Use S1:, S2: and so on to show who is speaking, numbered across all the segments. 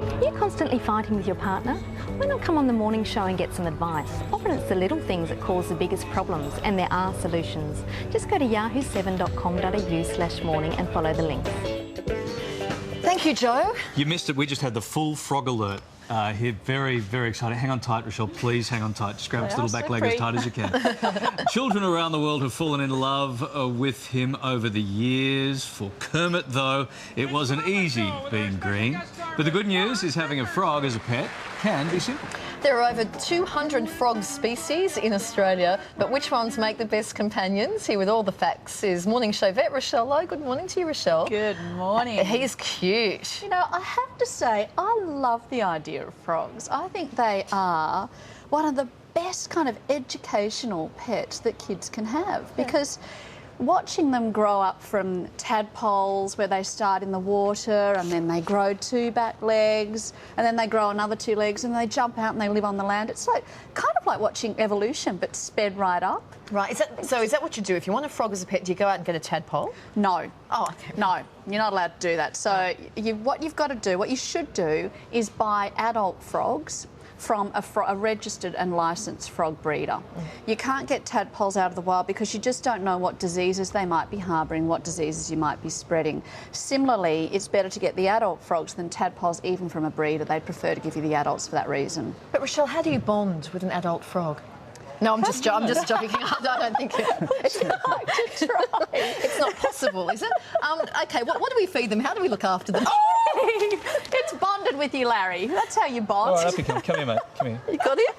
S1: Are you constantly fighting with your partner? Why not come on the morning show and get some advice? Often it's the little things that cause the biggest problems, and there are solutions. Just go to yahoo7.com.au/morning and follow the links.
S2: Thank you, Joe.
S3: You missed it. We just had the full frog alert here. Very, very exciting. Hang on tight, Rachele. Please hang on tight. Just grab its little back leg as tight as you can. Children around the world have fallen in love with him over the years. For Kermit, though, it wasn't easy being green. But the good news is having a frog as a pet can be simple.
S2: There are over 200 frog species in Australia, but which ones make the best companions? Here with all the facts is Morning Show vet Rachele Lowe. Good morning to you, Rachele.
S4: Good morning.
S2: He's cute.
S4: You know, I have to say, I love the idea of frogs. I think they are one of the best kind of educational pets that kids can have, because watching them grow up from tadpoles where they start in the water and then they grow 2 back legs and then they grow another 2 legs and they jump out and they live on the land. It's like kind of like watching evolution but sped right up.
S2: Right, is that what you do? If you want a frog as a pet, do you go out and get a tadpole?
S4: No.
S2: Oh, okay.
S4: No, you're not allowed to do that. So what you've got to do, what you should do is buy adult frogs from a registered and licensed frog breeder. You can't get tadpoles out of the wild because you just don't know what diseases they might be harbouring, what diseases you might be spreading. Similarly, it's better to get the adult frogs than tadpoles, even from a breeder. They'd prefer to give you the adults for that reason.
S2: But Rachele, how do you bond with an adult frog? No, I'm just joking. I don't think it's like to try. It's not possible, is it? OK, what do we feed them? How do we look after them?
S4: It's bonded with you, Larry. That's how you bond.
S3: All right, up you come. Come here, mate. Come here.
S4: You got it?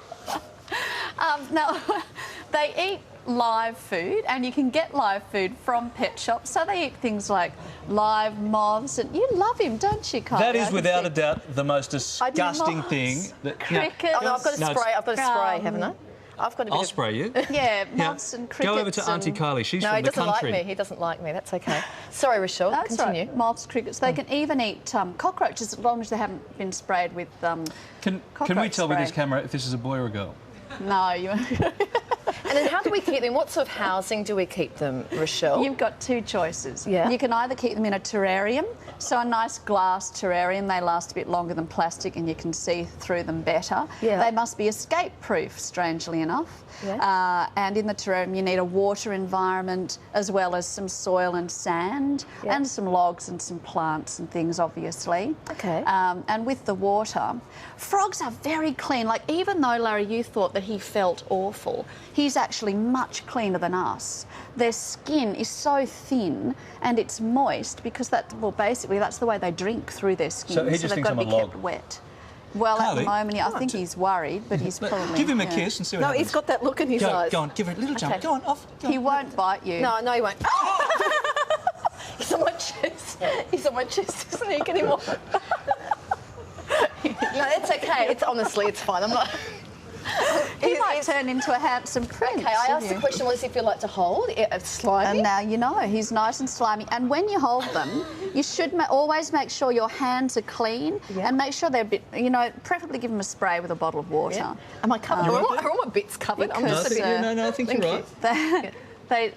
S4: Now, they eat live food, and you can get live food from pet shops. So they eat things like live moths, and you love him, don't you, Kylie?
S3: That is without a doubt the most disgusting thing.
S4: Crickets.
S2: Oh, no, I've got a spray. I've got a spray, haven't I? I've got a bit
S3: I'll spray you.
S4: Yeah, moths and crickets.
S3: Go over to Auntie Kylie. She's
S2: no,
S3: from the country.
S2: No, he doesn't like me. He doesn't like me. That's OK. Sorry, Rachele.
S4: That's
S2: continue.
S4: Right. Moths, crickets. They can even eat cockroaches as long as they haven't been sprayed with
S3: Can we tell with this camera if this is a boy or a girl?
S4: No, you.
S2: And then how do we keep them? What sort of housing do we keep them, Rachele?
S4: You've got 2 choices.
S2: Yeah.
S4: You can either keep them in a terrarium, so a nice glass terrarium. They last a bit longer than plastic and you can see through them better.
S2: Yeah.
S4: They must be escape-proof, strangely enough.
S2: Yeah.
S4: And in the terrarium you need a water environment as well as some soil and sand and some logs and some plants and things, obviously.
S2: OK.
S4: And with the water, frogs are very clean. Like, even though, Larry, you thought that he felt awful, he's actually much cleaner than us. Their skin is so thin and it's moist because basically that's the way they drink, through their skin.
S3: So he just
S4: they've
S3: thinks
S4: got to
S3: I'm
S4: be
S3: a
S4: kept
S3: log.
S4: wet. Well, at the moment, I think he's worried, but he's probably...
S3: Give him a kiss and see what happens.
S2: No, he's got that look in his eyes.
S3: Go on, give it a little jump.
S2: Okay.
S3: Go on, off. Go on.
S4: He won't bite you.
S2: No, he won't. He's on my chest. He's on my chest, isn't he? Get him off. No, it's OK. Honestly, it's fine. I'm not...
S4: He might turn into a handsome prince.
S2: OK, I asked the question, what does he feel like to hold? Slimy?
S4: And now you know, he's nice and slimy. And when you hold them, you should always make sure your hands are clean and make sure they're a bit, preferably give them a spray with a bottle of water.
S2: Yeah. Am I covered? Are all my bits covered?
S4: No,
S3: I think you're right.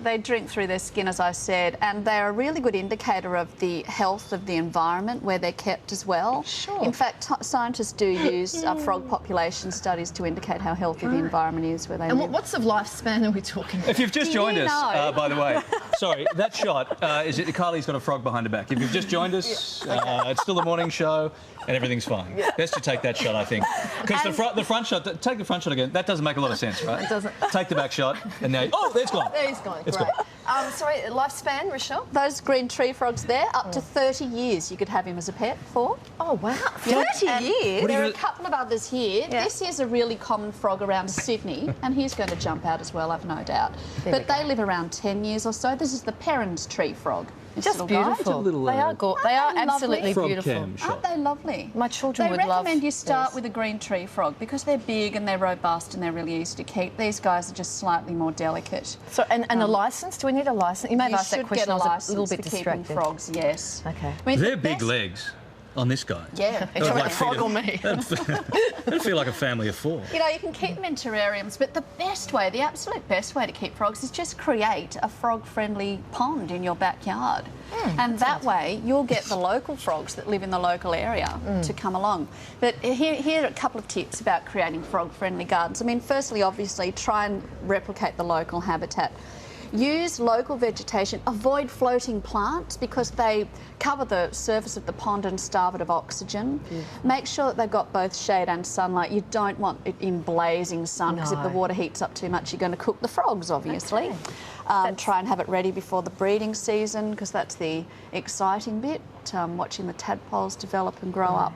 S4: They drink through their skin, as I said, and they're a really good indicator of the health of the environment where they're kept as well.
S2: Sure.
S4: In fact, scientists do use frog population studies to indicate how healthy the environment is where they live.
S2: And what sort of lifespan are we talking about?
S3: If you've just joined
S4: you
S3: us,
S4: know?
S3: by the way, sorry, that shot is it? Kylie's got a frog behind her back. If you've just joined us, it's still the morning show and everything's fine. Best to take that shot, I think, because the front shot. Take the front shot again. That doesn't make a lot of sense, right?
S2: It doesn't.
S3: Take the back shot, and now there it's gone.
S2: There he's gone.
S3: It's
S2: Great.
S3: gone.
S2: Sorry, lifespan, Rachele?
S4: Those green tree frogs there, up to 30 years you could have him as a pet for.
S2: Oh, wow. 30 years?
S4: There are a couple of others here.
S2: Yeah.
S4: This is a really common frog around Sydney, and he's going to jump out as well, I've no doubt. But they live around 10 years or so. This is the Perrins tree frog.
S2: Just beautiful. They are absolutely
S3: frog
S2: beautiful.
S3: cam shot.
S4: Aren't they lovely?
S2: My children would love
S4: They recommend you start
S2: these.
S4: with a green tree frog because they're big and they're robust and they're really easy to keep. These guys are just slightly more delicate.
S2: So, and a licence? Do we need a licence? You may have asked that question. I was a little bit
S4: to keep in
S2: distracted.
S4: frogs, yes.
S2: OK.
S4: I mean,
S3: They're
S4: the
S3: big
S4: best-
S3: legs. on this guy.
S2: Yeah,
S3: That would,
S2: a frog
S3: feed
S2: on me.
S3: That'd feel like a family of 4.
S4: You know, you can keep them in terrariums, but the best way, the absolute best way to keep frogs is just create a frog-friendly pond in your backyard. And that way, you'll get the local frogs that live in the local area to come along. But here are a couple of tips about creating frog-friendly gardens. I mean, firstly, obviously, try and replicate the local habitat. Use local vegetation. Avoid floating plants because they cover the surface of the pond and starve it of oxygen. Make sure that they've got both shade and sunlight. You don't want it in blazing sun because if the water heats up too much, you're going to cook the frogs, obviously. Try and have it ready before the breeding season because that's the exciting bit, watching the tadpoles develop and grow up.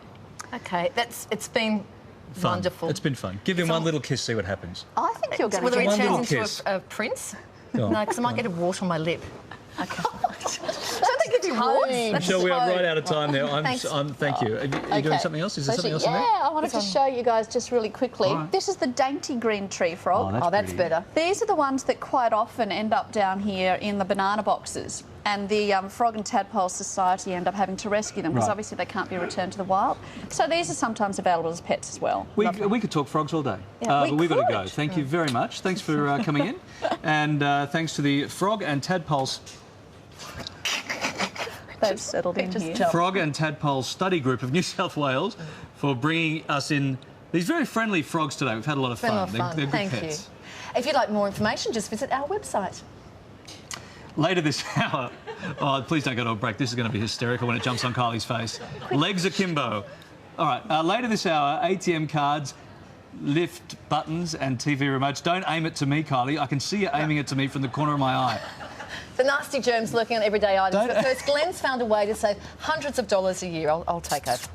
S2: Okay, it's been
S3: Fun.
S2: wonderful.
S3: It's been fun. Give him one little kiss, see what happens.
S4: I think you're going to
S2: Whether
S4: get
S2: it
S3: One
S2: turns
S3: little
S2: into
S3: kiss.
S2: a prince?
S3: Go on.
S2: No, because I might get a wart on my lip. Okay. Don't they give you warts?
S3: Michelle, we are right out of time now.
S2: Thanks.
S3: Thank you. Are you doing something else? Is there something else in there?
S4: I wanted to show you guys just really quickly.
S3: All right.
S4: This is the dainty green tree frog.
S2: Oh, that's
S3: pretty.
S2: better.
S4: These are the ones that quite often end up down here in the banana boxes. And the Frog and Tadpole Society end up having to rescue them because
S3: Right.
S4: obviously they can't be returned to the wild. So these are sometimes available as pets as well.
S3: We could talk frogs all day,
S4: Yeah, we
S3: but we've got to go.
S4: could.
S3: Thank you very much. Thanks for coming in. And thanks to the Frog and Tadpoles
S4: They've settled in here.
S3: Frog and Tadpole Study Group of New South Wales for bringing us in these very friendly frogs today. We've had a lot of
S2: Been a lot
S3: fun.
S2: of fun.
S3: They're good
S2: Thank
S3: pets.
S2: you. If you'd like more information, just visit our website.
S3: Later this hour, oh, please don't go to a break. This is going to be hysterical when it jumps on Kylie's face. Legs akimbo. All right, later this hour, ATM cards, lift buttons and TV remotes. Don't aim it to me, Kylie. I can see you aiming it to me from the corner of my eye.
S2: The nasty germs lurking on everyday items. But first, Glenn's found a way to save hundreds of dollars a year. I'll take over.